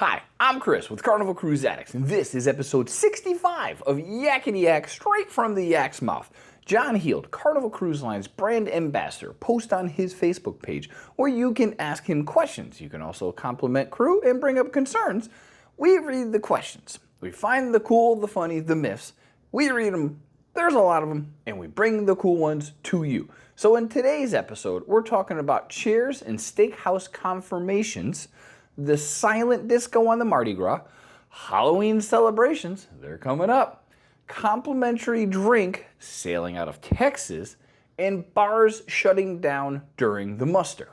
Hi, I'm Chris with Carnival Cruise Addicts, and this is episode 65 of Yakety-Yak, straight from the yak's mouth. John Heald, Carnival Cruise Line's brand ambassador, posts on his Facebook page where you can ask him questions. You can also compliment crew and bring up concerns. We read the questions. We find the cool, the funny, the myths. We read them. There's a lot of them, and we bring the cool ones to you. So in today's episode, we're talking about chairs and steakhouse confirmations, the silent disco on the Mardi Gras, Halloween celebrations, they're coming up, complimentary drink sailing out of Texas, and bars shutting down during the muster.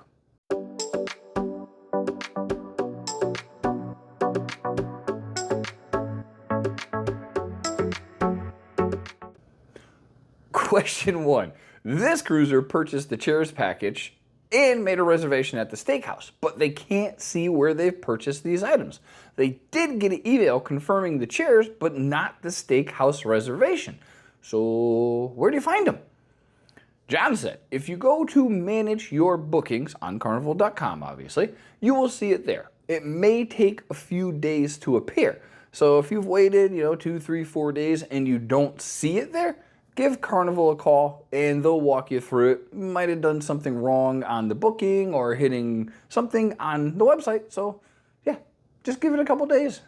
Question 1. This cruiser purchased the chairs package and made a reservation at the Steakhouse, but they can't see where they've purchased these items. They did get an email confirming the chairs, but not the Steakhouse reservation. So where do you find them? John said, if you go to manage your bookings on carnival.com, obviously, you will see it there. It may take a few days to appear. So if you've waited, 2, 3, 4 days and you don't see it there, give Carnival a call and they'll walk you through it. You might have done something wrong on the booking or hitting something on the website. So yeah, just give it a couple days.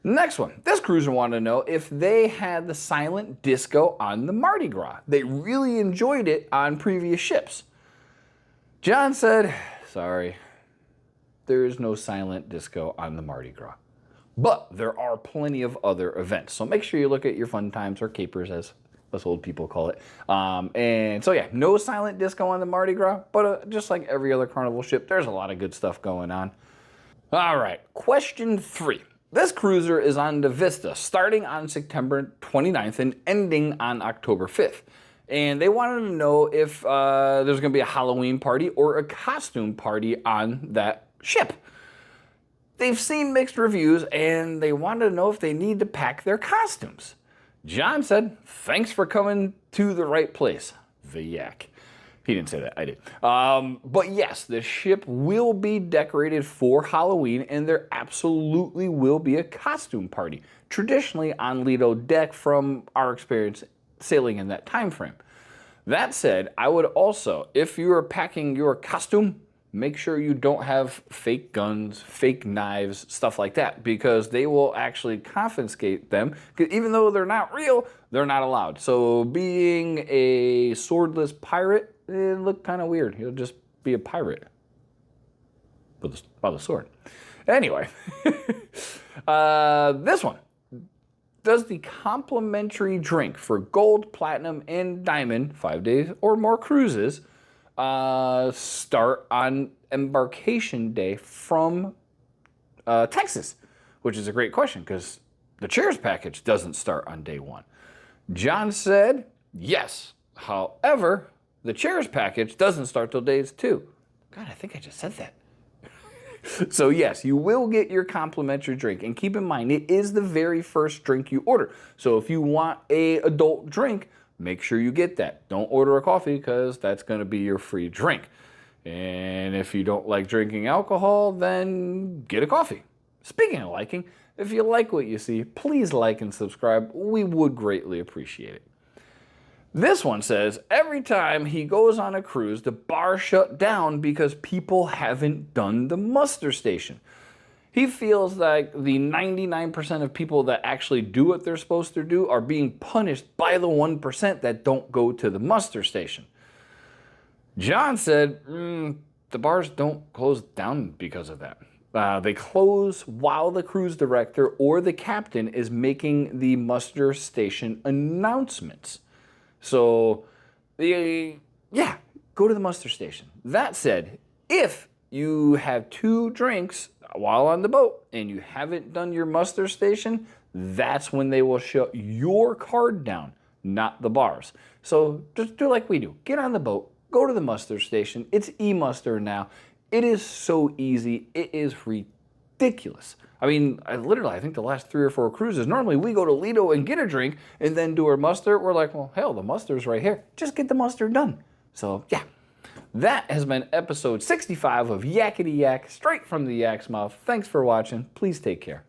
Next one. This cruiser wanted to know if they had the silent disco on the Mardi Gras. They really enjoyed it on previous ships. John said, sorry, there is no silent disco on the Mardi Gras. But there are plenty of other events. So make sure you look at your fun times, or capers as us old people call it. And so yeah, no silent disco on the Mardi Gras, but just like every other Carnival ship, there's a lot of good stuff going on. All right, question 3. This cruiser is on the Vista starting on September 29th and ending on October 5th. And they wanted to know if there's gonna be a Halloween party or a costume party on that ship. They've seen mixed reviews and they wanted to know if they need to pack their costumes. John said, thanks for coming to the right place, the Yak. He didn't say that, I did. But yes, the ship will be decorated for Halloween and there absolutely will be a costume party, traditionally on Lido deck from our experience sailing in that time frame. That said, I would also, if you are packing your costume, make sure you don't have fake guns, fake knives, stuff like that, because they will actually confiscate them. Even though they're not real, they're not allowed. So being a swordless pirate, it looked kind of weird. You'll just be a pirate with a sword. Anyway, this one. Does the complimentary drink for gold, platinum, and diamond, 5 days or more cruises, start on embarkation day from Texas? Which is a great question because the chairs package doesn't start on day 1. John said yes. However, the chairs package doesn't start till days 2. God, I think I just said that. So yes, you will get your complimentary drink. And keep in mind, it is the very first drink you order. So if you want an adult drink, make sure you get that. Don't order a coffee because that's going to be your free drink. And if you don't like drinking alcohol, then get a coffee. Speaking of liking, if you like what you see, please like and subscribe. We would greatly appreciate it. This one says, every time he goes on a cruise, the bar shut down because people haven't done the muster station. He feels like the 99% of people that actually do what they're supposed to do are being punished by the 1% that don't go to the muster station. John said, the bars don't close down because of that. They close while the cruise director or the captain is making the muster station announcements. So, yeah, go to the muster station. That said, if you have 2 drinks while on the boat and you haven't done your muster station, that's when they will shut your card down, not the bars. So just do like we do. Get on the boat, go to the muster station. It's e-muster now. It is so easy. It is ridiculous. I mean, I think the last 3 or 4 cruises, normally we go to Lido and get a drink and then do our muster. We're like, well, hell, the muster's right here. Just get the muster done. So yeah, That has been episode 65 of Yakety-Yak, straight from the Yak's mouth. Thanks for watching. Please take care.